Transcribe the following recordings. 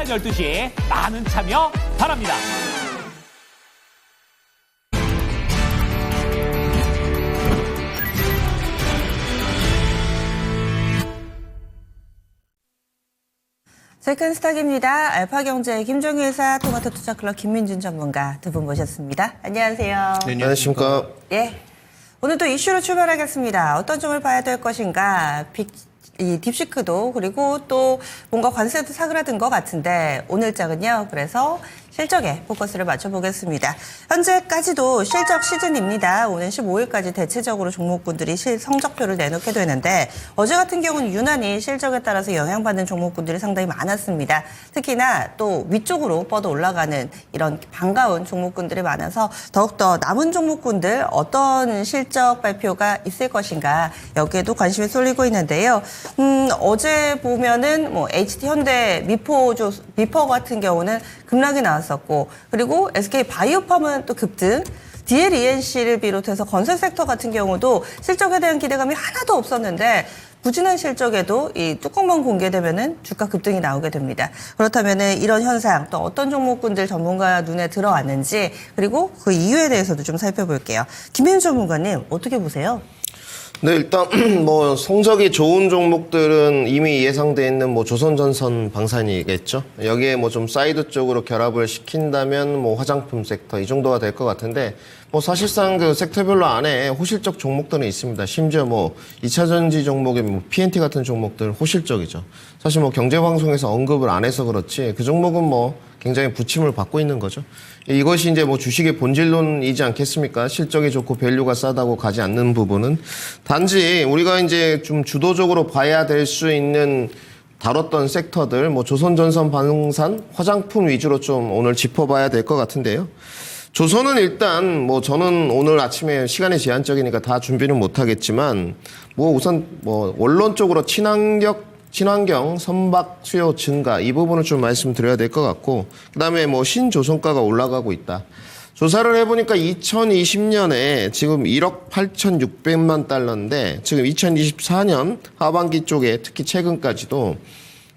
12시 많은 참여 바랍니다. 세컨스탁입니다. 알파경제 김종일사 토마토투자클럽 김민준 전문가 두 분 모셨습니다. 안녕하세요. 네, 안녕하십니까. 예. 오늘 또 이슈로 출발하겠습니다. 어떤 점을 봐야 될 것인가. 이 딥시크도 그리고 또 뭔가 관세도 사그라든 것 같은데 오늘장은요. 그래서 실적에 포커스를 맞춰보겠습니다. 현재까지도 실적 시즌입니다. 오늘 15일까지 대체적으로 종목군들이 성적표를 내놓게 되는데 어제 같은 경우는 유난히 실적에 따라서 영향받는 종목군들이 상당히 많았습니다. 특히나 또 위쪽으로 뻗어 올라가는 이런 반가운 종목군들이 많아서 더욱더 남은 종목군들 어떤 실적 발표가 있을 것인가 여기에도 관심이 쏠리고 있는데요. 어제 보면은 뭐 HT 현대 미포 같은 경우는 급락이 나왔었고 그리고 SK 바이오팜은 또 급등. DLENC를 비롯해서 건설 섹터 같은 경우도 실적에 대한 기대감이 하나도 없었는데 부진한 실적에도 이 뚜껑만 공개되면은 주가 급등이 나오게 됩니다. 그렇다면은 이런 현상 또 어떤 종목군들 전문가 눈에 들어왔는지 그리고 그 이유에 대해서도 좀 살펴볼게요. 김민준 전문가님 어떻게 보세요? 네, 일단 뭐 성적이 좋은 종목들은 이미 예상돼 있는 뭐 조선전선 방산이겠죠. 여기에 뭐 좀 사이드 쪽으로 결합을 시킨다면 뭐 화장품 섹터 이 정도가 될 것 같은데 뭐 사실상 그 섹터별로 안에 호실적 종목들은 있습니다. 심지어 뭐 2차전지 종목의 뭐 PNT 같은 종목들 호실적이죠. 사실 뭐 경제방송에서 언급을 안 해서 그렇지 그 종목은 뭐 굉장히 부침을 받고 있는 거죠. 이것이 이제 뭐 주식의 본질론이지 않겠습니까? 실적이 좋고 밸류가 싸다고 가지 않는 부분은 단지 우리가 이제 좀 주도적으로 봐야 될 수 있는 다뤘던 섹터들 뭐 조선전선 방산 화장품 위주로 좀 오늘 짚어봐야 될 것 같은데요. 조선은 일단 뭐 저는 오늘 아침에 시간이 제한적이니까 다 준비는 못하겠지만 뭐 우선 뭐 원론적으로 친환경 선박 수요 증가 이 부분을 좀 말씀드려야 될 것 같고 그다음에 뭐 신조선가가 올라가고 있다. 조사를 해보니까 2020년에 지금 1억 8,600만 달러인데 지금 2024년 하반기 쪽에 특히 최근까지도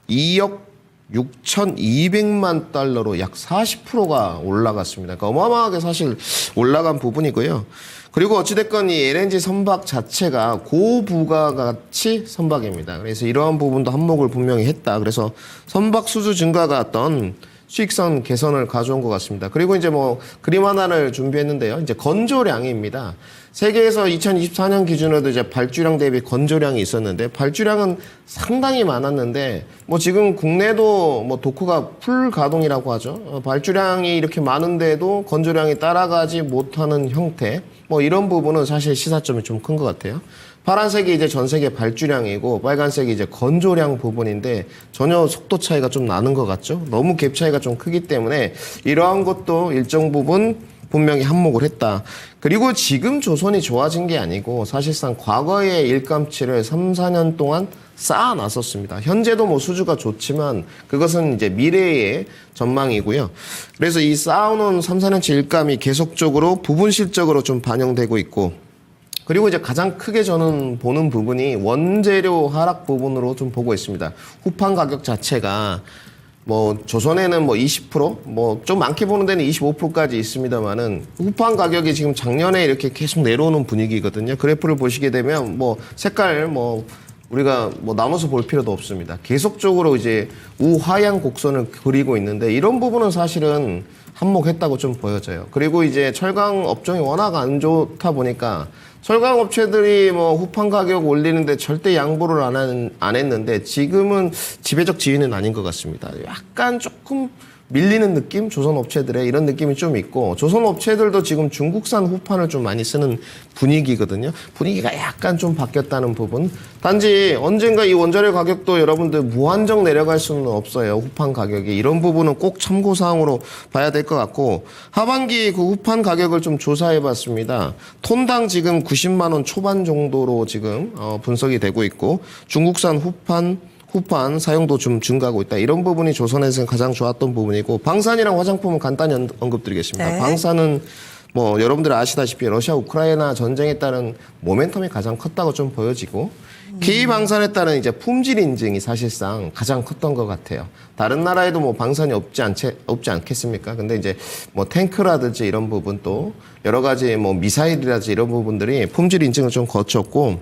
2억 6,200만 달러로 약 40%가 올라갔습니다. 그러니까 어마어마하게 사실 올라간 부분이고요. 그리고 어찌됐건 이 LNG 선박 자체가 고부가가치 선박입니다. 그래서 이러한 부분도 한몫을 분명히 했다. 그래서 선박 수주 증가가 어떤 수익성 개선을 가져온 것 같습니다. 그리고 이제 뭐 그림 하나를 준비했는데요. 이제 건조량입니다. 세계에서 2024년 기준으로도 이제 발주량 대비 건조량이 있었는데 발주량은 상당히 많았는데 뭐 지금 국내도 뭐 도크가 풀 가동이라고 하죠. 발주량이 이렇게 많은데도 건조량이 따라가지 못하는 형태. 뭐 이런 부분은 사실 시사점이 좀 큰 것 같아요. 파란색이 이제 전 세계 발주량이고 빨간색이 이제 건조량 부분인데 전혀 속도 차이가 좀 나는 것 같죠. 너무 갭 차이가 좀 크기 때문에 이러한 것도 일정 부분 분명히 한몫을 했다. 그리고 지금 조선이 좋아진 게 아니고 사실상 과거의 일감치를 3, 4년 동안 쌓아놨었습니다. 현재도 뭐 수주가 좋지만 그것은 이제 미래의 전망이고요. 그래서 이 쌓아놓은 3, 4년치 일감이 계속적으로 부분 실적으로 좀 반영되고 있고 그리고 이제 가장 크게 저는 보는 부분이 원재료 하락 부분으로 좀 보고 있습니다. 후판 가격 자체가 뭐 조선에는 뭐 20%, 뭐 좀 많게 보는 데는 25%까지 있습니다만은 후판 가격이 지금 작년에 이렇게 계속 내려오는 분위기거든요. 그래프를 보시게 되면 뭐 색깔 뭐 우리가 뭐 나눠서 볼 필요도 없습니다. 계속적으로 이제 우하향 곡선을 그리고 있는데 이런 부분은 사실은 한몫했다고 좀 보여져요. 그리고 이제 철강 업종이 워낙 안 좋다 보니까 철강 업체들이 뭐 후판 가격 올리는데 절대 양보를 안 했는데 지금은 지배적 지위는 아닌 것 같습니다. 약간 조금 밀리는 느낌? 조선 업체들의 이런 느낌이 좀 있고 조선 업체들도 지금 중국산 후판을 좀 많이 쓰는 분위기거든요. 분위기가 약간 좀 바뀌었다는 부분. 단지 언젠가 이 원자재 가격도 여러분들 무한정 내려갈 수는 없어요. 후판 가격이. 이런 부분은 꼭 참고사항으로 봐야 될 것 같고 하반기 그 후판 가격을 좀 조사해봤습니다. 톤당 지금 90만 원 초반 정도로 지금 분석이 되고 있고 중국산 후판 사용도 좀 증가하고 있다. 이런 부분이 조선에서는 가장 좋았던 부분이고 방산이랑 화장품은 간단히 언급드리겠습니다. 네. 방산은 뭐 여러분들 아시다시피 러시아 우크라이나 전쟁에 따른 모멘텀이 가장 컸다고 좀 보여지고 K방산에 따른 이제 품질 인증이 사실상 가장 컸던 것 같아요. 다른 나라에도 뭐 방산이 없지 않겠습니까? 근데 이제 뭐 탱크라든지 이런 부분 또 여러 가지 뭐 미사일이라든지 이런 부분들이 품질 인증을 좀 거쳤고,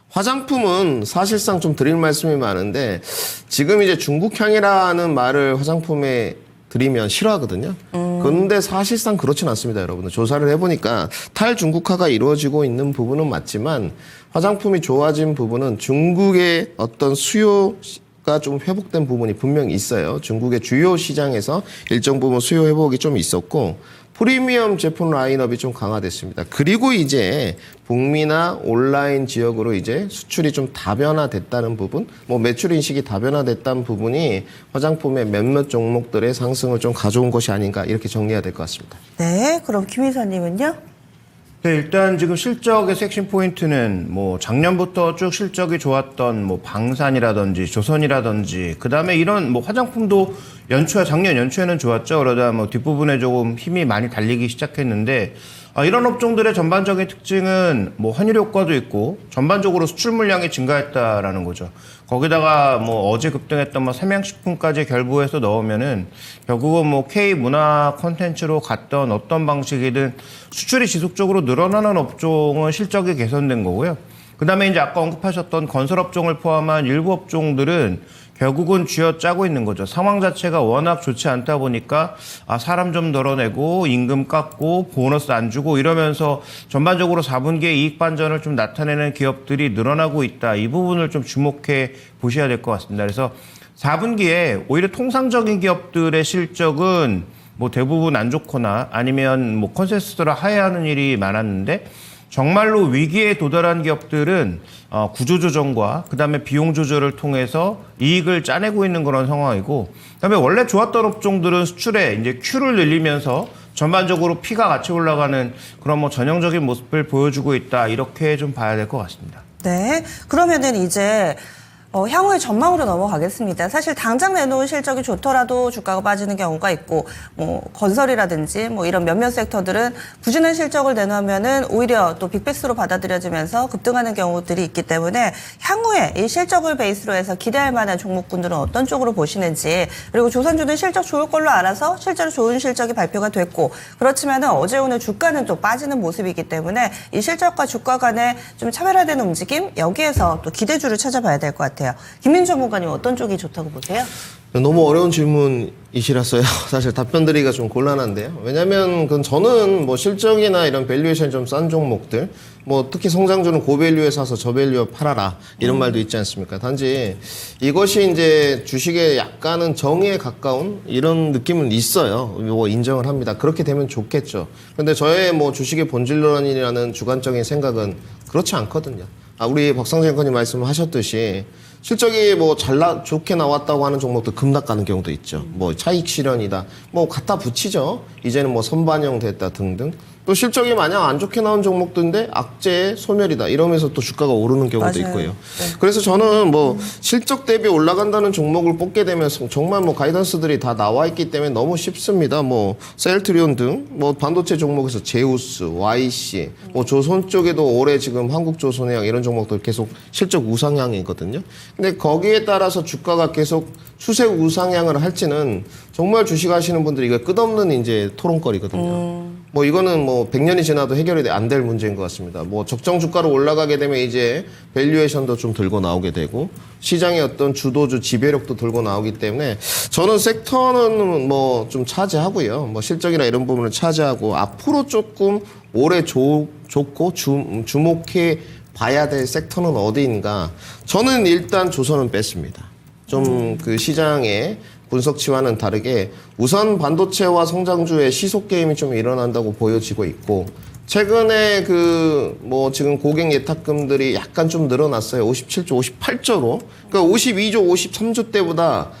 화장품은 사실상 좀 드릴 말씀이 많은데 지금 이제 중국향이라는 말을 화장품에 드리면 싫어하거든요. 그런데 사실상 그렇진 않습니다, 여러분들. 조사를 해보니까 탈중국화가 이루어지고 있는 부분은 맞지만 화장품이 좋아진 부분은 중국의 어떤 수요가 좀 회복된 부분이 분명히 있어요. 중국의 주요 시장에서 일정 부분 수요 회복이 좀 있었고, 프리미엄 제품 라인업이 좀 강화됐습니다. 그리고 이제 북미나 온라인 지역으로 이제 수출이 좀 다변화됐다는 부분, 뭐 매출 인식이 다변화됐다는 부분이 화장품의 몇몇 종목들의 상승을 좀 가져온 것이 아닌가 이렇게 정리해야 될 것 같습니다. 네, 그럼 김 이사님은요? 네, 일단 지금 실적의 핵심 포인트는 뭐 작년부터 쭉 실적이 좋았던 뭐 방산이라든지 조선이라든지 그다음에 이런 뭐 화장품도 작년 연초에는 좋았죠. 그러다 뭐 뒷부분에 조금 힘이 많이 달리기 시작했는데 이런 업종들의 전반적인 특징은 뭐 환율 효과도 있고 전반적으로 수출 물량이 증가했다라는 거죠. 거기다가 뭐 어제 급등했던 뭐 삼양식품까지 결부해서 넣으면은 결국은 뭐 K 문화 콘텐츠로 갔던 어떤 방식이든 수출이 지속적으로 늘어나는 업종은 실적이 개선된 거고요. 그다음에 이제 아까 언급하셨던 건설 업종을 포함한 일부 업종들은 결국은 쥐어짜고 있는 거죠. 상황 자체가 워낙 좋지 않다 보니까 사람 좀 덜어내고 임금 깎고 보너스 안 주고 이러면서 전반적으로 4분기에 이익 반전을 좀 나타내는 기업들이 늘어나고 있다. 이 부분을 좀 주목해 보셔야 될 것 같습니다. 그래서 4분기에 오히려 통상적인 기업들의 실적은 뭐 대부분 안 좋거나 아니면 뭐 컨센서스를 하회하는 일이 많았는데 정말로 위기에 도달한 기업들은 구조조정과 그다음에 비용 조절을 통해서 이익을 짜내고 있는 그런 상황이고, 그다음에 원래 좋았던 업종들은 수출에 이제 Q를 늘리면서 전반적으로 P가 같이 올라가는 그런 뭐 전형적인 모습을 보여주고 있다, 이렇게 좀 봐야 될 것 같습니다. 네, 그러면은 이제 향후의 전망으로 넘어가겠습니다. 사실 당장 내놓은 실적이 좋더라도 주가가 빠지는 경우가 있고, 뭐 건설이라든지 뭐 이런 몇몇 섹터들은 부진한 실적을 내놓으면은 오히려 또 빅베스로 받아들여지면서 급등하는 경우들이 있기 때문에 향후에 이 실적을 베이스로 해서 기대할 만한 종목군들은 어떤 쪽으로 보시는지, 그리고 조선주는 실적 좋을 걸로 알아서 실제로 좋은 실적이 발표가 됐고, 그렇지만은 어제 오늘 주가는 또 빠지는 모습이기 때문에 이 실적과 주가 간의 좀 차별화된 움직임, 여기에서 또 기대주를 찾아봐야 될 것 같아요. 김민주 전문가님 어떤 쪽이 좋다고 보세요? 너무 어려운 질문이시라서요. 사실 답변 드리기가 좀 곤란한데요. 왜냐면 저는 뭐 실적이나 이런 밸류에이션이 좀 싼 종목들, 뭐 특히 성장주는 고밸류에 사서 저밸류에 팔아라, 이런 말도 있지 않습니까? 단지 이것이 이제 주식의 약간은 정의에 가까운 이런 느낌은 있어요. 뭐 인정을 합니다. 그렇게 되면 좋겠죠. 근데 저의 뭐 주식의 본질론이라는 주관적인 생각은 그렇지 않거든요. 우리 박상재 앵커님 말씀하셨듯이 실적이 뭐 좋게 나왔다고 하는 종목도 급락 가는 경우도 있죠. 뭐 차익 실현이다. 뭐 갖다 붙이죠. 이제는 뭐 선반영 됐다 등등. 또 실적이 만약 안 좋게 나온 종목들인데 악재 소멸이다. 이러면서 또 주가가 오르는 경우도 맞아요. 있고요. 네. 그래서 저는 뭐 실적 대비 올라간다는 종목을 뽑게 되면 정말 뭐 가이던스들이 다 나와 있기 때문에 너무 쉽습니다. 뭐 셀트리온 등 뭐 반도체 종목에서 제우스, YC, 뭐 조선 쪽에도 올해 지금 한국조선해양 이런 종목들 계속 실적 우상향이거든요. 근데 거기에 따라서 주가가 계속 추세 우상향을 할지는 정말 주식하시는 분들이 이거 끝없는 이제 토론거리거든요. 뭐 이거는 뭐 100년이 지나도 해결이 안 될 문제인 것 같습니다. 뭐 적정 주가로 올라가게 되면 이제 밸류에이션도 좀 들고 나오게 되고 시장의 어떤 주도주 지배력도 들고 나오기 때문에 저는 섹터는 뭐 좀 차지하고요. 뭐 실적이나 이런 부분을 차지하고 앞으로 조금 올해 좋고 주목해 봐야 될 섹터는 어디인가. 저는 일단 조선은 뺐습니다. 좀 그 시장의 분석치와는 다르게 우선 반도체와 성장주의 시속 게임이 좀 일어난다고 보여지고 있고, 최근에 뭐 지금 고객 예탁금들이 약간 좀 늘어났어요. 57조, 58조로. 그러니까 52조, 53조 때보다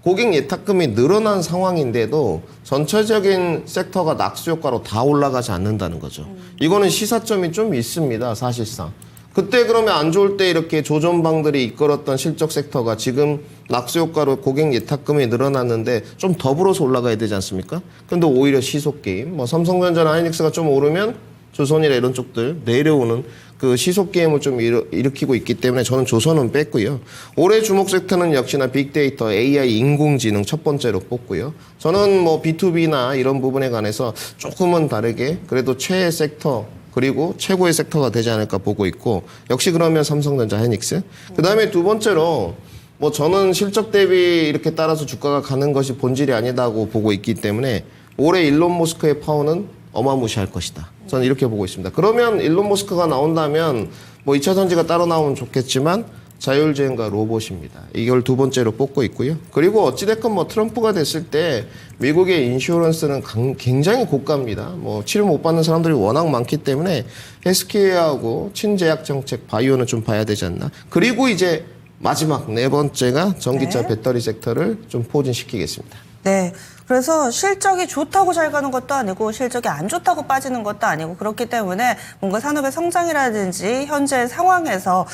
고객 예탁금이 늘어난 상황인데도 전체적인 섹터가 낙수 효과로 다 올라가지 않는다는 거죠. 이거는 시사점이 좀 있습니다, 사실상. 그때 그러면 안 좋을 때 이렇게 조전방들이 이끌었던 실적 섹터가 지금 낙수 효과로 고객 예탁금이 늘어났는데 좀 더불어서 올라가야 되지 않습니까? 근데 오히려 시속 게임, 뭐 삼성전자나 하이닉스가 좀 오르면 조선이나 이런 쪽들 내려오는 그 시속 게임을 좀 일으키고 있기 때문에 저는 조선은 뺐고요. 올해 주목 섹터는 역시나 빅데이터, AI, 인공지능 첫 번째로 뽑고요. 저는 뭐 B2B나 이런 부분에 관해서 조금은 다르게 그래도 최애 섹터 그리고 최고의 섹터가 되지 않을까 보고 있고 역시 그러면 삼성전자, 하이닉스. 그다음에 두 번째로 뭐 저는 실적 대비 이렇게 따라서 주가가 가는 것이 본질이 아니다고 보고 있기 때문에 올해 일론 머스크의 파워는 어마무시할 것이다. 저는 이렇게 보고 있습니다. 그러면 일론 머스크가 나온다면 뭐 2차 전지가 따로 나오면 좋겠지만 자율주행과 로봇입니다. 이걸 두 번째로 뽑고 있고요. 그리고 어찌됐건 뭐 트럼프가 됐을 때 미국의 인슈런스는 굉장히 고가입니다. 뭐 치료 못 받는 사람들이 워낙 많기 때문에 헬스케어하고 친제약 정책, 바이오는 좀 봐야 되지 않나. 그리고 이제 마지막 네 번째가 전기차 네. 배터리 섹터를 좀 포진시키겠습니다. 네. 그래서 실적이 좋다고 잘 가는 것도 아니고 실적이 안 좋다고 빠지는 것도 아니고 그렇기 때문에 뭔가 산업의 성장이라든지 현재 상황에서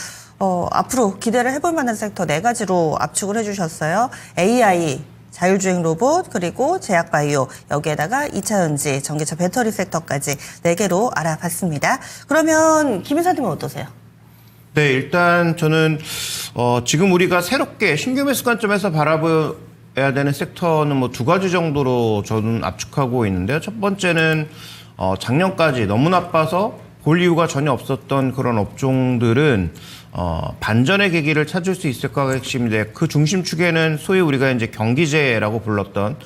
앞으로 기대를 해볼 만한 섹터 네 가지로 압축을 해주셨어요. AI, 자율주행 로봇, 그리고 제약바이오, 여기에다가 2차 전지, 전기차 배터리 섹터까지 네 개로 알아봤습니다. 그러면 김 이사님은 어떠세요? 네, 일단 저는 지금 우리가 새롭게 신규 매수 관점에서 바라봐야 되는 섹터는 뭐 두 가지 정도로 저는 압축하고 있는데요. 첫 번째는 작년까지 너무 나빠서 볼 이유가 전혀 없었던 그런 업종들은 반전의 계기를 찾을 수 있을까가 핵심인데 그 중심축에는 소위 우리가 이제 경기재라고 불렀던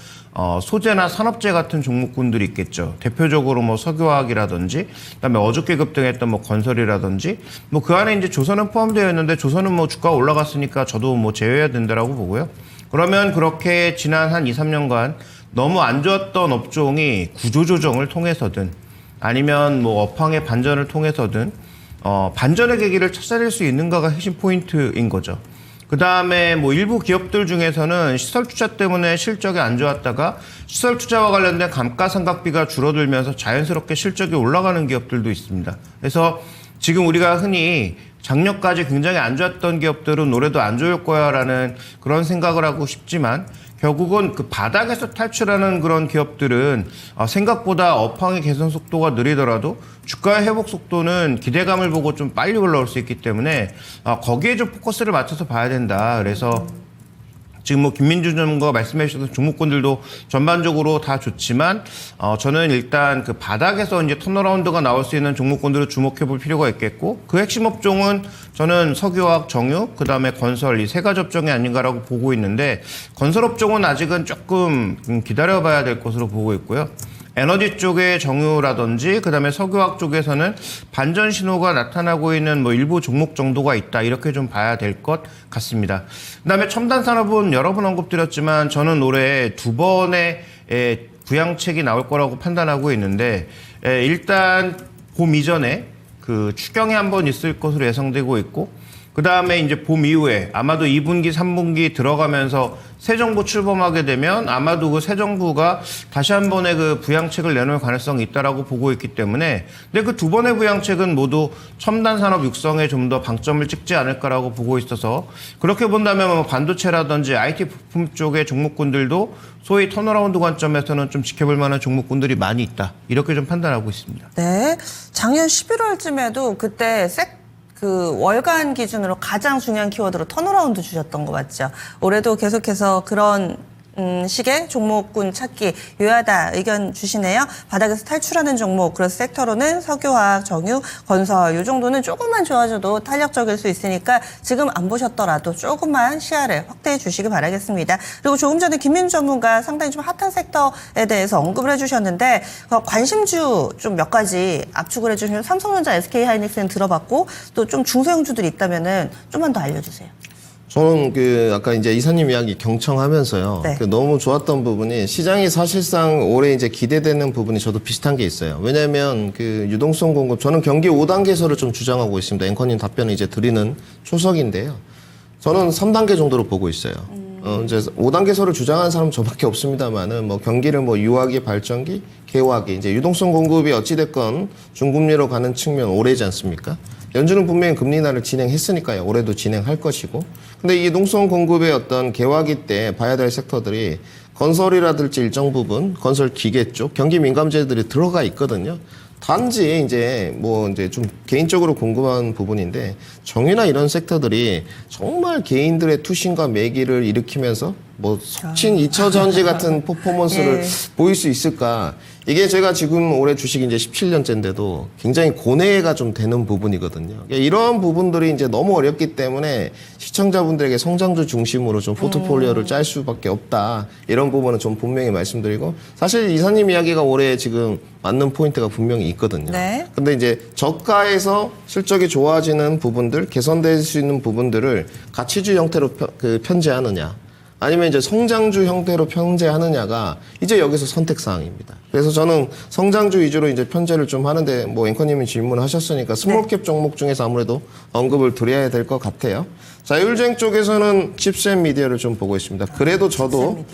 소재나 산업재 같은 종목군들이 있겠죠. 대표적으로 뭐 석유화학이라든지, 그다음에 어저께 급등했던 뭐 건설이라든지, 뭐 그 안에 이제 조선은 포함되어 있는데 조선은 뭐 주가가 올라갔으니까 저도 뭐 제외해야 된다라고 보고요. 그러면 그렇게 지난 한 2, 3년간 너무 안 좋았던 업종이 구조조정을 통해서든 아니면 뭐 업황의 반전을 통해서든 반전의 계기를 찾아낼 수 있는가가 핵심 포인트인 거죠. 그 다음에 뭐 일부 기업들 중에서는 시설 투자 때문에 실적이 안 좋았다가 시설 투자와 관련된 감가상각비가 줄어들면서 자연스럽게 실적이 올라가는 기업들도 있습니다. 그래서 지금 우리가 흔히 작년까지 굉장히 안 좋았던 기업들은 올해도 안 좋을 거야라는 그런 생각을 하고 싶지만 결국은 그 바닥에서 탈출하는 그런 기업들은 생각보다 업황의 개선 속도가 느리더라도 주가의 회복 속도는 기대감을 보고 좀 빨리 올라올 수 있기 때문에 거기에 좀 포커스를 맞춰서 봐야 된다. 그래서 지금 뭐 김민주 전문가가 말씀해 주셨던 종목군들도 전반적으로 다 좋지만 저는 일단 그 바닥에서 이제 턴어라운드가 나올 수 있는 종목군들을 주목해 볼 필요가 있겠고 그 핵심 업종은 저는 석유화학, 정유, 그다음에 건설 이 세 가지 업종이 아닌가라고 보고 있는데 건설 업종은 아직은 조금 기다려 봐야 될 것으로 보고 있고요. 에너지 쪽의 정유라든지 그다음에 석유화학 쪽에서는 반전 신호가 나타나고 있는 뭐 일부 종목 정도가 있다. 이렇게 좀 봐야 될 것 같습니다. 그다음에 첨단 산업은 여러 번 언급드렸지만 저는 올해 두 번의 부양책이 나올 거라고 판단하고 있는데 일단 봄 이전에 그 추경이 한번 있을 것으로 예상되고 있고 그다음에 이제 봄 이후에 아마도 2분기, 3분기 들어가면서 새 정부 출범하게 되면 아마도 그 새 정부가 다시 한 번의 그 부양책을 내놓을 가능성이 있다라고 보고 있기 때문에 근데 그 두 번의 부양책은 모두 첨단 산업 육성에 좀 더 방점을 찍지 않을까라고 보고 있어서 그렇게 본다면 뭐 반도체라든지 IT 부품 쪽의 종목군들도 소위 턴어라운드 관점에서는 좀 지켜볼 만한 종목군들이 많이 있다. 이렇게 좀 판단하고 있습니다. 네. 작년 11월쯤에도 그때 그 월간 기준으로 가장 중요한 키워드로 턴어라운드 주셨던 거 맞죠? 올해도 계속해서 그런 식의 종목군 찾기 유효하다 의견 주시네요. 바닥에서 탈출하는 종목, 그래서 섹터로는 석유화학, 정유, 건설 이 정도는 조금만 좋아져도 탄력적일 수 있으니까 지금 안 보셨더라도 조금만 시야를 확대해 주시기 바라겠습니다. 그리고 조금 전에 김민주 전문가 상당히 좀 핫한 섹터에 대해서 언급을 해주셨는데 관심주 좀 몇 가지 압축을 해주시면 삼성전자, SK하이닉스는 들어봤고 또 좀 중소형주들이 있다면은 좀만 더 알려주세요. 저는 그 아까 이제 이사님 이야기 경청하면서요. 네. 그 너무 좋았던 부분이 시장이 사실상 올해 이제 기대되는 부분이 저도 비슷한 게 있어요. 왜냐하면 그 유동성 공급 저는 경기 5단계설을 좀 주장하고 있습니다. 앵커님 답변을 이제 드리는 초석인데요. 저는 3단계 정도로 보고 있어요. 이제 5단계설을 주장하는 사람은 저밖에 없습니다만은 뭐 경기를 뭐 유화기, 발전기, 개화기 이제 유동성 공급이 어찌됐건 중금리로 가는 측면 오래지 않습니까? 연준은 분명히 금리 인하를 진행했으니까요. 올해도 진행할 것이고. 근데 이 유동성 공급의 어떤 개화기 때 봐야 될 섹터들이 건설이라든지 일정 부분, 건설 기계 쪽, 경기 민감재들이 들어가 있거든요. 단지 이제 뭐 이제 좀 개인적으로 궁금한 부분인데 정유나 이런 섹터들이 정말 개인들의 투신과 매기를 일으키면서 뭐 속칭 2차전지 같은 퍼포먼스를 예. 보일 수 있을까? 이게 제가 지금 올해 주식이 이제 17년째인데도 굉장히 고뇌가 좀 되는 부분이거든요. 그러니까 이런 부분들이 이제 너무 어렵기 때문에 시청자분들에게 성장주 중심으로 좀 포트폴리오를 짤 수밖에 없다. 이런 부분은 좀 분명히 말씀드리고 사실 이사님 이야기가 올해 지금 맞는 포인트가 분명히 있거든요. 네. 근데 이제 저가에서 실적이 좋아지는 부분들, 개선될 수 있는 부분들을 가치주 형태로 편제하느냐. 아니면 이제 성장주 형태로 편제하느냐가 이제 여기서 선택 사항입니다. 그래서 저는 성장주 위주로 이제 편제를 좀 하는데 뭐 앵커님이 질문하셨으니까 스몰캡 종목 중에서 아무래도 언급을 드려야 될 것 같아요. 자율주행 쪽에서는 칩셋 미디어를 좀 보고 있습니다. 그래도 저도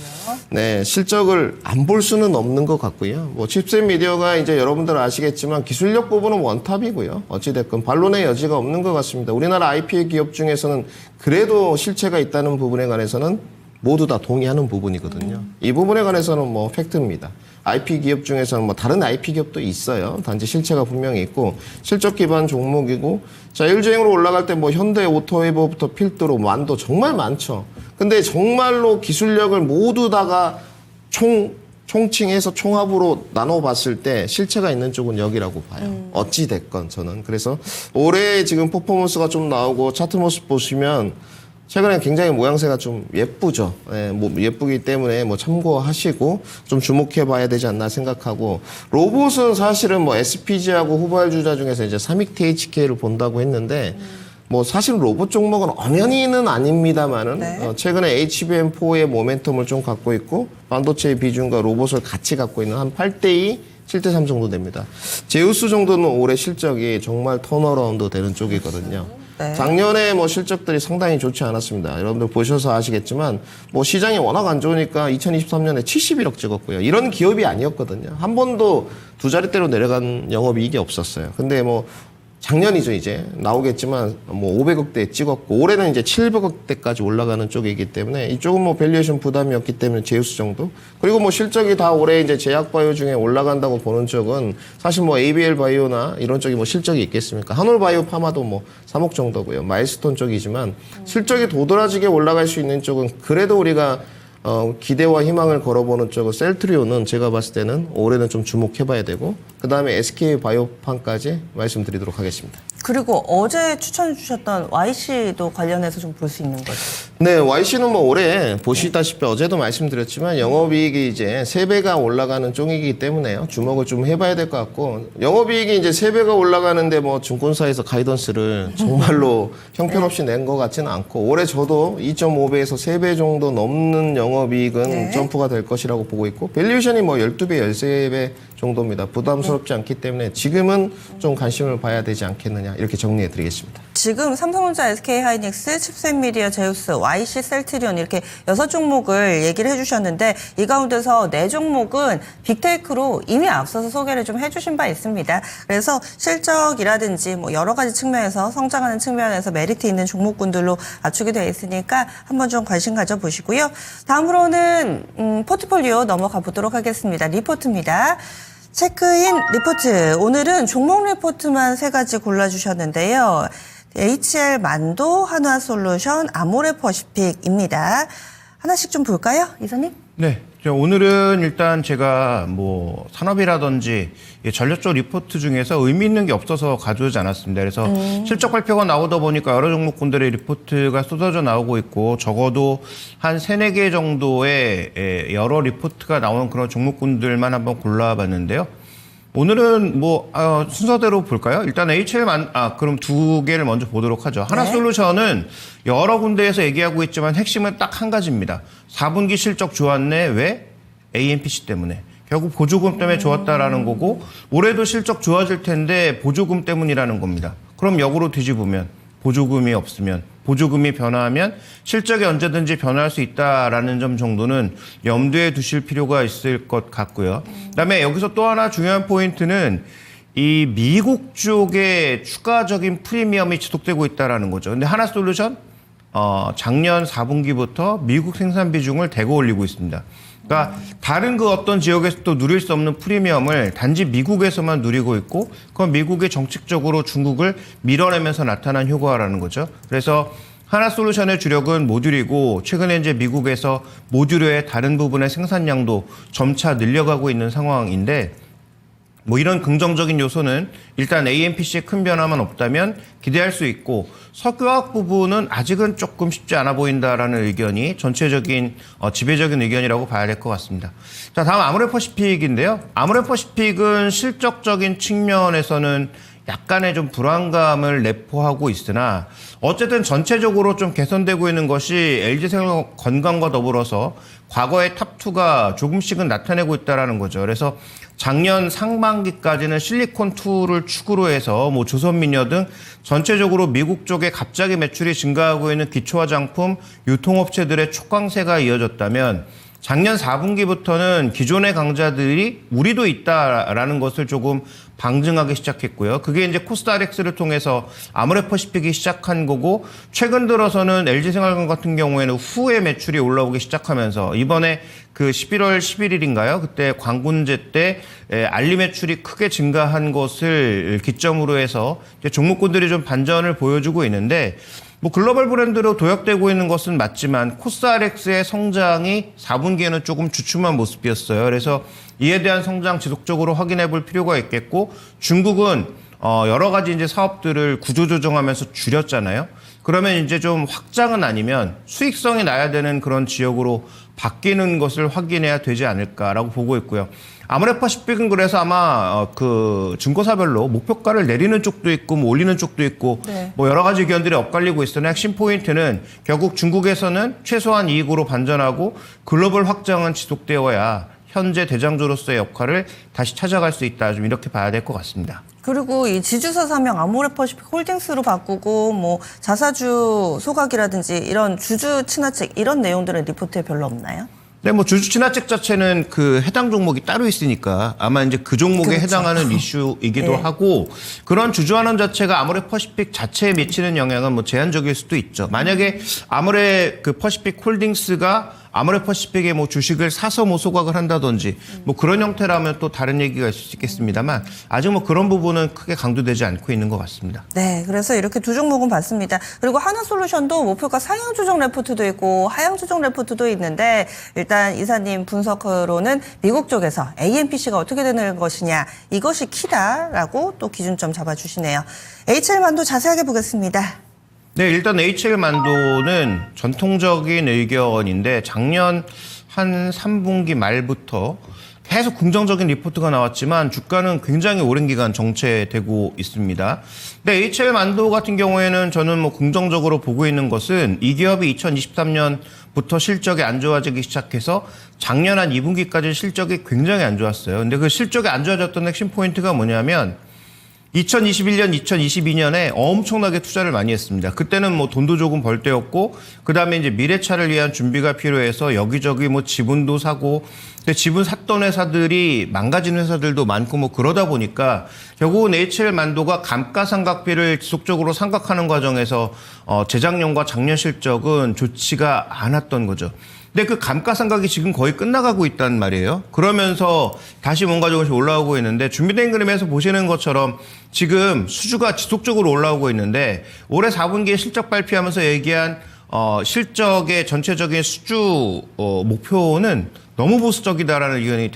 네, 실적을 안 볼 수는 없는 것 같고요. 뭐 칩셋 미디어가 이제 여러분들 아시겠지만 기술력 부분은 원탑이고요. 어찌됐건 반론의 여지가 없는 것 같습니다. 우리나라 IP 기업 중에서는 그래도 실체가 있다는 부분에 관해서는 모두 다 동의하는 부분이거든요. 이 부분에 관해서는 뭐 팩트입니다. IP 기업 중에서는 뭐 다른 IP 기업도 있어요. 단지 실체가 분명히 있고 실적 기반 종목이고 자율주행으로 올라갈 때 뭐 현대 오토웨이버부터 필두로 완도 정말 많죠. 근데 정말로 기술력을 모두 다가 총칭해서 총합으로 나눠봤을 때 실체가 있는 쪽은 여기라고 봐요. 어찌 됐건 저는. 그래서 올해 지금 퍼포먼스가 좀 나오고 차트 모습 보시면 최근에 굉장히 모양새가 좀 예쁘죠. 예, 뭐 예쁘기 때문에 뭐 참고하시고 좀 주목해 봐야 되지 않나 생각하고 로봇은 사실은 뭐 SPG하고 후발주자 중에서 이제 삼익THK를 본다고 했는데 뭐 사실 로봇 종목은 엄연히는 아닙니다만은 네. 최근에 HBM4의 모멘텀을 좀 갖고 있고 반도체의 비중과 로봇을 같이 갖고 있는 한 8대2 7대3 정도 됩니다. 제우스 정도는 올해 실적이 정말 턴어라운드 되는 쪽이거든요. 네. 작년에 뭐 실적들이 상당히 좋지 않았습니다. 여러분들 보셔서 아시겠지만 뭐 시장이 워낙 안 좋으니까 2023년에 71억 찍었고요. 이런 기업이 아니었거든요. 한 번도 두 자릿대로 내려간 영업이익이 없었어요. 근데 뭐 작년이죠, 이제. 나오겠지만, 뭐, 500억대 찍었고, 올해는 이제 700억대까지 올라가는 쪽이기 때문에, 이쪽은 뭐, 밸류에이션 부담이 없기 때문에 제우스 정도. 그리고 뭐, 실적이 다 올해 이제 제약바이오 중에 올라간다고 보는 쪽은, 사실 뭐, ABL 바이오나 이런 쪽이 뭐, 실적이 있겠습니까? 한올 바이오 파마도 뭐, 3억 정도고요. 마일스톤 쪽이지만, 실적이 도드라지게 올라갈 수 있는 쪽은, 그래도 우리가 기대와 희망을 걸어보는 쪽은 셀트리온은 제가 봤을 때는 올해는 좀 주목해봐야 되고 그 다음에 SK 바이오판까지 말씀드리도록 하겠습니다. 그리고 어제 추천해 주셨던 YC도 관련해서 좀 볼 수 있는 거죠. 네, YC는 뭐 올해 보시다시피 어제도 말씀드렸지만 영업이익이 이제 3배가 올라가는 쪽이기 때문에요. 주목을 좀 해봐야 될 것 같고 영업이익이 이제 3배가 올라가는데 뭐 증권사에서 가이던스를 정말로 형편없이 낸 것 같지는 않고 올해 저도 2.5배에서 3배 정도 넘는 영업이익은 네. 점프가 될 것이라고 보고 있고 밸류에이션이 뭐 12배, 13배 정도입니다. 부담스럽지 않기 때문에 지금은 좀 관심을 봐야 되지 않겠느냐 이렇게 정리해 드리겠습니다. 지금 삼성전자, SK하이닉스, 칩셋미디어, 제우스, YC, 셀트리온 이렇게 6종목을 얘기를 해주셨는데 이 가운데서 4종목은 빅테이크로 이미 앞서서 소개를 좀 해주신 바 있습니다. 그래서 실적이라든지 뭐 여러 가지 측면에서 성장하는 측면에서 메리트 있는 종목군들로 압축이 되어 있으니까 한번 좀 관심 가져보시고요. 다음으로는 포트폴리오 넘어가 보도록 하겠습니다. 리포트입니다. 체크인 리포트. 오늘은 종목 리포트만 3가지 골라주셨는데요. HL 만도, 한화솔루션, 아모레퍼시픽입니다. 하나씩 좀 볼까요, 이사님? 네. 오늘은 일단 제가 뭐 산업이라든지 전력 쪽 리포트 중에서 의미 있는 게 없어서 가져오지 않았습니다. 그래서 실적 발표가 나오다 보니까 여러 종목군들의 리포트가 쏟아져 나오고 있고 적어도 한 3-4개 정도의 여러 리포트가 나오는 그런 종목군들만 한번 골라봤는데요. 오늘은 뭐 순서대로 볼까요? 일단 그럼 2개를 먼저 보도록 하죠. 하나솔루션은 여러 군데에서 얘기하고 있지만 핵심은 딱 한 가지입니다. 4분기 실적 좋았네. 왜? AMPC 때문에. 결국 보조금 때문에 좋았다라는 거고 올해도 실적 좋아질 텐데 보조금 때문이라는 겁니다. 그럼 역으로 뒤집으면 보조금이 없으면 보조금이 변화하면 실적이 언제든지 변화할 수 있다라는 점 정도는 염두에 두실 필요가 있을 것 같고요. 그다음에 여기서 또 하나 중요한 포인트는 이 미국 쪽에 추가적인 프리미엄이 지속되고 있다라는 거죠. 근데 하나솔루션 작년 4분기부터 미국 생산 비중을 대거 올리고 있습니다. 그러니까 다른 그 어떤 지역에서 또 누릴 수 없는 프리미엄을 단지 미국에서만 누리고 있고 그건 미국이 정책적으로 중국을 밀어내면서 나타난 효과라는 거죠. 그래서 하나솔루션의 주력은 모듈이고 최근에 이제 미국에서 모듈의 다른 부분의 생산량도 점차 늘려가고 있는 상황인데 뭐 이런 긍정적인 요소는 일단 AMPC에 큰 변화만 없다면 기대할 수 있고 석유화학 부분은 아직은 조금 쉽지 않아 보인다라는 의견이 전체적인 지배적인 의견이라고 봐야 될 것 같습니다. 자, 다음 아모레퍼시픽인데요. 아모레퍼시픽은 실적적인 측면에서는 약간의 좀 불안감을 내포하고 있으나 어쨌든 전체적으로 좀 개선되고 있는 것이 LG생활 건강과 더불어서 과거의 탑2가 조금씩은 나타내고 있다는 거죠. 그래서 작년 상반기까지는 실리콘2를 축으로 해서 뭐 조선미녀 등 전체적으로 미국 쪽에 갑자기 매출이 증가하고 있는 기초화장품 유통업체들의 촉강세가 이어졌다면 작년 4분기부터는 기존의 강자들이 우리도 있다라는 것을 조금 방증하기 시작했고요. 그게 이제 코스닥엑스를 통해서 아모레퍼시픽이 시작한 거고 최근 들어서는 LG생활건 같은 경우에는 후에 매출이 올라오기 시작하면서 이번에 그 11월 11일인가요? 그때 광군제 때 알리 매출이 크게 증가한 것을 기점으로 해서 종목군들이 좀 반전을 보여주고 있는데 뭐 글로벌 브랜드로 도약되고 있는 것은 맞지만 코스닥엑스의 성장이 4분기에는 조금 주춤한 모습이었어요. 그래서 이에 대한 성장 지속적으로 확인해 볼 필요가 있겠고 중국은 여러 가지 이제 사업들을 구조조정하면서 줄였잖아요. 그러면 이제 좀 확장은 아니면 수익성이 나야 되는 그런 지역으로 바뀌는 것을 확인해야 되지 않을까라고 보고 있고요. 아모레퍼시픽은 그래서 아마 그 증거사별로 목표가를 내리는 쪽도 있고 뭐 올리는 쪽도 있고 네. 뭐 여러 가지 의견들이 엇갈리고 있으나 핵심 포인트는 결국 중국에서는 최소한 이익으로 반전하고 글로벌 확장은 지속되어야 현재 대장주로서의 역할을 다시 찾아갈 수 있다. 좀 이렇게 봐야 될 것 같습니다. 그리고 이 지주사 사명 아모레퍼시픽 홀딩스로 바꾸고 뭐 자사주 소각이라든지 이런 주주 친화책 이런 내용들은 리포트에 별로 없나요? 네, 뭐 주주 친화책 자체는 그 해당 종목이 따로 있으니까 아마 이제 그 종목에 그렇죠. 해당하는 이슈이기도 네. 하고 그런 주주환원 자체가 아모레퍼시픽 자체에 미치는 영향은 뭐 제한적일 수도 있죠. 만약에 아모레퍼시픽 홀딩스가 아모레퍼시픽의 뭐 주식을 사서 뭐 소각을 한다든지 뭐 그런 형태라면 또 다른 얘기가 있을 수 있겠습니다만 아직 뭐 그런 부분은 크게 강조되지 않고 있는 것 같습니다. 네, 그래서 이렇게 두 종목은 봤습니다. 그리고 하나솔루션도 목표가 상향 조정 레포트도 있고 하향 조정 레포트도 있는데 일단 이사님 분석으로는 미국 쪽에서 AMPC가 어떻게 되는 것이냐 이것이 키다라고 또 기준점 잡아주시네요. HL만도 자세하게 보겠습니다. 네, 일단 HL만도는 전통적인 의견인데 작년 한 3분기 말부터 계속 긍정적인 리포트가 나왔지만 주가는 굉장히 오랜 기간 정체되고 있습니다. 근데 HL만도 같은 경우에는 저는 뭐 긍정적으로 보고 있는 것은 이 기업이 2023년부터 실적이 안 좋아지기 시작해서 작년 한 2분기까지 실적이 굉장히 안 좋았어요. 근데 그 실적이 안 좋아졌던 핵심 포인트가 뭐냐면 2021년, 2022년에 엄청나게 투자를 많이 했습니다. 그때는 뭐 돈도 조금 벌 때였고, 그 다음에 이제 미래차를 위한 준비가 필요해서 여기저기 뭐 지분도 사고, 근데 지분 샀던 회사들이 망가진 회사들도 많고 뭐 그러다 보니까 결국은 HL만도가 감가상각비를 지속적으로 상각하는 과정에서 재작년과 작년 실적은 좋지가 않았던 거죠. 근데 그 감가상각이 지금 거의 끝나가고 있단 말이에요. 그러면서 다시 뭔가 조금씩 올라오고 있는데 준비된 그림에서 보시는 것처럼 지금 수주가 지속적으로 올라오고 있는데 올해 4분기에 실적 발표하면서 얘기한 실적의 전체적인 수주 목표는 너무 보수적이다라는 의견이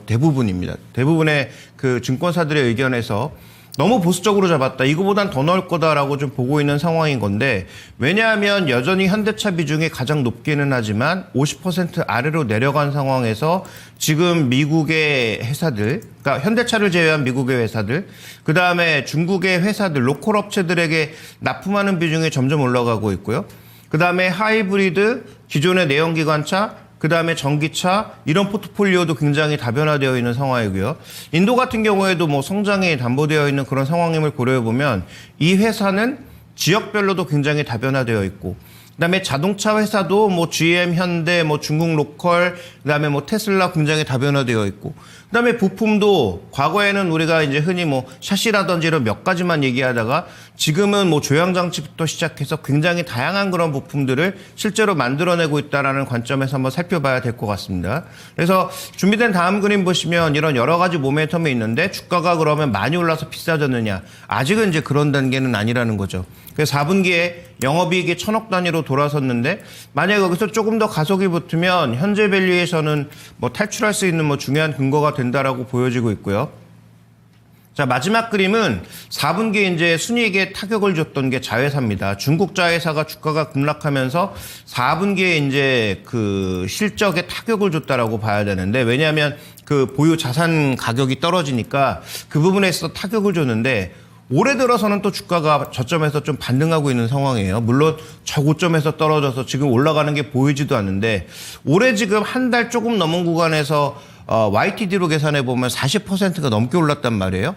대부분입니다. 대부분의 그 증권사들의 의견에서 너무 보수적으로 잡았다. 이거보단 더 넣을 거다라고 좀 보고 있는 상황인 건데 왜냐하면 여전히 현대차 비중이 가장 높기는 하지만 50% 아래로 내려간 상황에서 지금 미국의 회사들, 그러니까 현대차를 제외한 미국의 회사들, 그 다음에 중국의 회사들, 로컬 업체들에게 납품하는 비중이 점점 올라가고 있고요. 그 다음에 하이브리드, 기존의 내연기관차, 그 다음에 전기차 이런 포트폴리오도 굉장히 다변화되어 있는 상황이고요. 인도 같은 경우에도 뭐 성장이 담보되어 있는 그런 상황임을 고려해보면 이 회사는 지역별로도 굉장히 다변화되어 있고 그다음에 자동차 회사도 뭐 GM, 현대, 뭐 중국 로컬, 그다음에 뭐 테슬라 굉장히 다변화되어 있고 그다음에 부품도 과거에는 우리가 이제 흔히 뭐 샤시라든지 이런 몇 가지만 얘기하다가 지금은 뭐 조향 장치부터 시작해서 굉장히 다양한 그런 부품들을 실제로 만들어내고 있다라는 관점에서 한번 살펴봐야 될 것 같습니다. 그래서 준비된 다음 그림 보시면 이런 여러 가지 모멘텀이 있는데 주가가 그러면 많이 올라서 비싸졌느냐? 아직은 이제 그런 단계는 아니라는 거죠. 그래서 4분기에 영업이익이 1,000억 단위로 돌아섰는데 만약에 여기서 조금 더 가속이 붙으면 현재 밸류에서는 뭐 탈출할 수 있는 뭐 중요한 근거가 된다라고 보여지고 있고요. 자, 마지막 그림은 4분기에 이제 순이익에 타격을 줬던 게 자회사입니다. 중국 자회사가 주가가 급락하면서 4분기에 이제 그 실적에 타격을 줬다라고 봐야 되는데, 왜냐하면 그 보유 자산 가격이 떨어지니까 그 부분에서 타격을 줬는데, 올해 들어서는 또 주가가 저점에서 좀 반등하고 있는 상황이에요. 물론 저고점에서 떨어져서 지금 올라가는 게 보이지도 않는데, 올해 지금 한 달 조금 넘은 구간에서 YTD로 계산해 보면 40%가 넘게 올랐단 말이에요.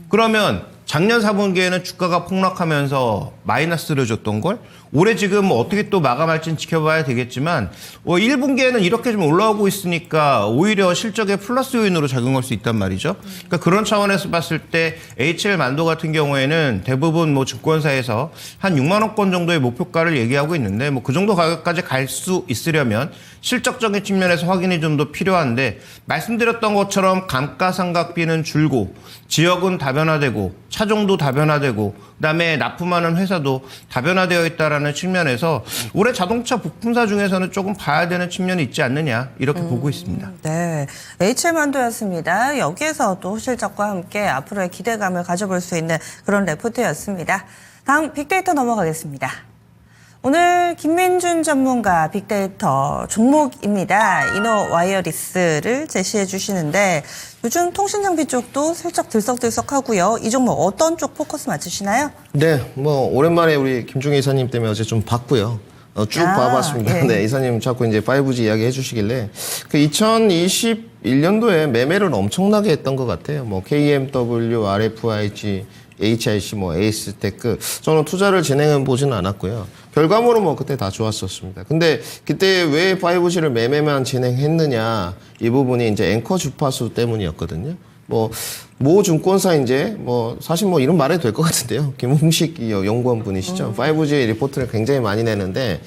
그러면 작년 4분기에는 주가가 폭락하면서 마이너스를 줬던 걸 올해 지금 뭐 어떻게 또 마감할지는 지켜봐야 되겠지만 1분기에는 이렇게 좀 올라오고 있으니까 오히려 실적의 플러스 요인으로 작용할 수 있단 말이죠. 그러니까 그런 차원에서 봤을 때 HL 만도 같은 경우에는 대부분 뭐 증권사에서 한 6만 원권 정도의 목표가를 얘기하고 있는데, 뭐 그 정도 가격까지 갈 수 있으려면 실적적인 측면에서 확인이 좀 더 필요한데, 말씀드렸던 것처럼 감가상각비는 줄고 지역은 다변화되고 차종도 다변화되고 그다음에 납품하는 회사도 다변화되어 있다라는 측면에서 올해 자동차 부품사 중에서는 조금 봐야 되는 측면이 있지 않느냐, 이렇게 보고 있습니다. 네, HM만도였습니다. 여기에서 또 실적과 함께 앞으로의 기대감을 가져볼 수 있는 그런 레포트였습니다. 다음 빅데이터 넘어가겠습니다. 오늘 김민준 전문가 빅데이터 종목입니다. 이노와이어리스를 제시해 주시는데, 요즘 통신장비 쪽도 슬쩍 들썩들썩하고요. 이 종목 어떤 쪽 포커스 맞추시나요? 네, 뭐 오랜만에 우리 김종희 이사님 때문에 어제 좀 봤고요. 쭉 봐봤습니다. 예. 네, 이사님 자꾸 이제 5G 이야기 해주시길래 그 2021년도에 매매를 엄청나게 했던 것 같아요. 뭐 KMW, RFIG, HIC, 뭐 에이스테크, 저는 투자를 진행해 보지는 않았고요. 결과물은 뭐 그때 다 좋았었습니다. 근데 그때 왜 5G를 매매만 진행했느냐, 이 부분이 이제 앵커 주파수 때문이었거든요. 모 증권사 이제 사실 이름 말해도 될 것 같은데요. 김홍식 연구원 분이시죠. 5G 리포트를 굉장히 많이 내는데,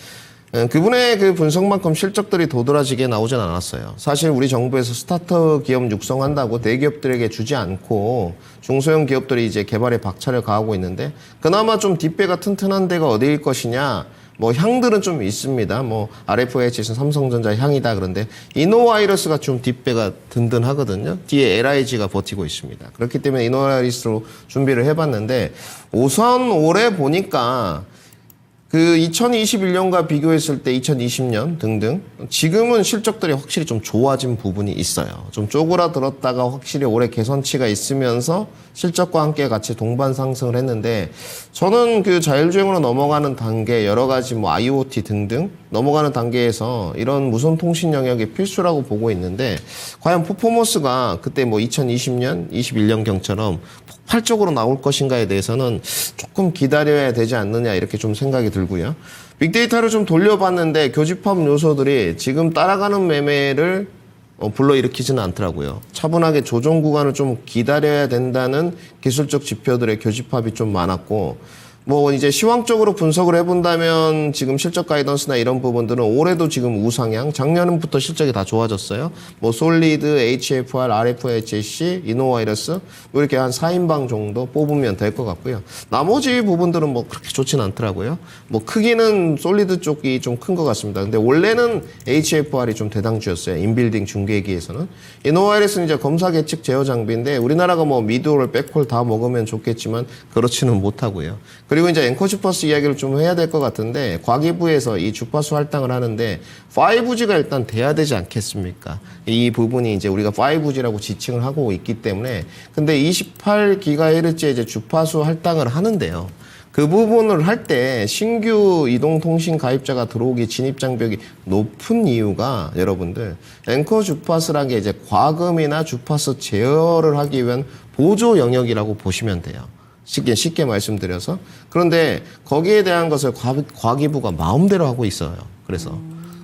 그분의 그 분석만큼 실적들이 도드라지게 나오진 않았어요. 사실 우리 정부에서 스타트업 기업 육성한다고 대기업들에게 주지 않고 중소형 기업들이 이제 개발에 박차를 가하고 있는데, 그나마 좀 뒷배가 튼튼한 데가 어디일 것이냐, 향들은 좀 있습니다. RFH는 삼성전자 향이다. 그런데 이노와이러스가 좀 뒷배가 든든하거든요. 뒤에 LIG가 버티고 있습니다. 그렇기 때문에 이노와이러스로 준비를 해봤는데, 우선 올해 보니까 그 2021년과 비교했을 때 2020년 등등 지금은 실적들이 확실히 좀 좋아진 부분이 있어요. 좀 쪼그라들었다가 확실히 올해 개선치가 있으면서 실적과 함께 같이 동반 상승을 했는데, 저는 그 자율주행으로 넘어가는 단계, 여러 가지 IoT 등등 넘어가는 단계에서 이런 무선 통신 영역이 필수라고 보고 있는데, 과연 퍼포먼스가 그때 2020년, 21년경처럼 폭발적으로 나올 것인가에 대해서는 조금 기다려야 되지 않느냐, 이렇게 좀 생각이 들고요. 빅데이터를 좀 돌려봤는데 교집합 요소들이 지금 따라가는 매매를 불러일으키지는 않더라고요. 차분하게 조정 구간을 좀 기다려야 된다는 기술적 지표들의 교집합이 좀 많았고, 이제 시황적으로 분석을 해본다면 지금 실적 가이던스나 이런 부분들은 올해도 지금 우상향, 작년부터 실적이 다 좋아졌어요. 솔리드, HFR, RFHC, 이노와이러스 이렇게 한 4인방 정도 뽑으면 될 것 같고요. 나머지 부분들은 그렇게 좋진 않더라고요. 크기는 솔리드 쪽이 좀 큰 것 같습니다. 근데 원래는 HFR이 좀 대당주였어요. 인빌딩 중계기에서는. 이노와이러스는 이제 검사 계측 제어 장비인데, 우리나라가 미드홀, 백홀 다 먹으면 좋겠지만 그렇지는 못하고요. 그리고 이제 앵커 주파수 이야기를 좀 해야 될 것 같은데, 과기부에서 이 주파수 할당을 하는데 5G가 일단 돼야 되지 않겠습니까? 이 부분이 이제 우리가 5G라고 지칭을 하고 있기 때문에, 근데 28GHz의 이제 주파수 할당을 하는데요. 그 부분을 할 때 신규 이동통신 가입자가 들어오기 진입 장벽이 높은 이유가, 여러분들, 앵커 주파수라는 게 이제 과금이나 주파수 제어를 하기 위한 보조 영역이라고 보시면 돼요. 쉽게 말씀드려서. 그런데 거기에 대한 것을 과기부가 마음대로 하고 있어요. 그래서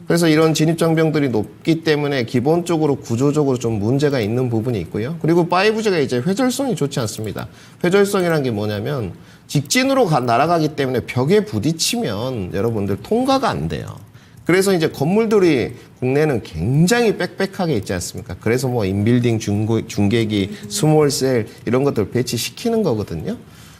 그래서 이런 진입장벽들이 높기 때문에 기본적으로 구조적으로 좀 문제가 있는 부분이 있고요. 그리고 5G가 이제 회절성이 좋지 않습니다. 회절성이란 게 뭐냐면 직진으로 날아가기 때문에 벽에 부딪히면 여러분들 통과가 안 돼요. 그래서 이제 건물들이 국내는 굉장히 빽빽하게 있지 않습니까? 그래서 뭐 인빌딩 중계기, 스몰셀 이런 것들 배치시키는 거거든요.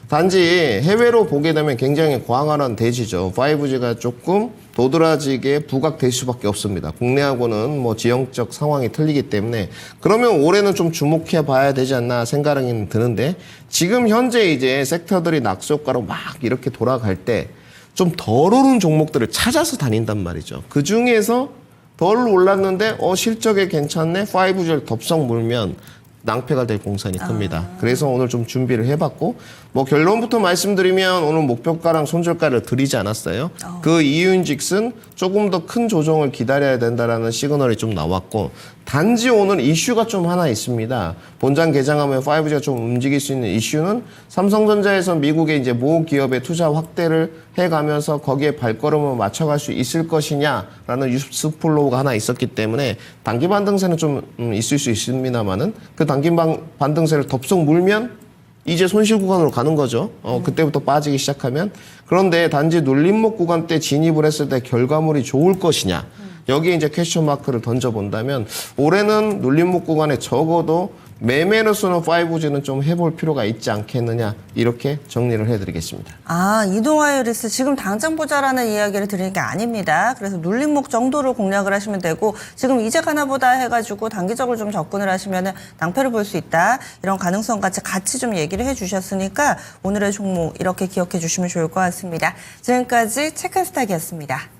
단지 해외로 보게 되면 굉장히 광활한 대지죠. 5G가 조금 도드라지게 부각될 수밖에 없습니다. 국내하고는 뭐 지형적 상황이 틀리기 때문에 그러면 올해는 좀 주목해 봐야 되지 않나 생각이 드는데 지금 현재 이제 섹터들이 낙수효과로 막 이렇게 돌아갈 때 좀 덜 오른 종목들을 찾아서 다닌단 말이죠. 그 중에서 덜 올랐는데 실적에 괜찮네. 5G를 덥석 물면 낭패가 될 공산이 큽니다. 그래서 오늘 좀 준비를 해봤고 뭐 결론부터 말씀드리면 오늘 목표가랑 손절가를 드리지 않았어요. 그 이유인즉슨 조금 더 큰 조정을 기다려야 된다라는 시그널이 좀 나왔고 단지 오늘 이슈가 좀 하나 있습니다. 본장 개장하면 5G가 좀 움직일 수 있는 이슈는 삼성전자에서 미국의 이제 모 기업의 투자 확대를 해가면서 거기에 발걸음을 맞춰갈 수 있을 것이냐라는 뉴스 플로우가 하나 있었기 때문에 단기 반등세는 좀 있을 수 있습니다만은 그 단기 반등세를 덥석 물면 이제 손실 구간으로 가는 거죠. 그때부터 빠지기 시작하면. 그런데 단지 눌림목 구간 때 진입을 했을 때 결과물이 좋을 것이냐. 여기에 이제 퀘스천 마크를 던져본다면 올해는 눌림목 구간에 적어도 매매로서는 5G는 좀 해볼 필요가 있지 않겠느냐 이렇게 정리를 해드리겠습니다. 이동화이리스 지금 당장 보자라는 이야기를 드리는 게 아닙니다. 그래서 눌림목 정도로 공략을 하시면 되고 지금 이제 가나보다 해가지고 단기적으로 좀 접근을 하시면 낭패를 볼 수 있다. 이런 가능성 같이 좀 얘기를 해주셨으니까 오늘의 종목 이렇게 기억해 주시면 좋을 것 같습니다. 지금까지 체크스탁이었습니다.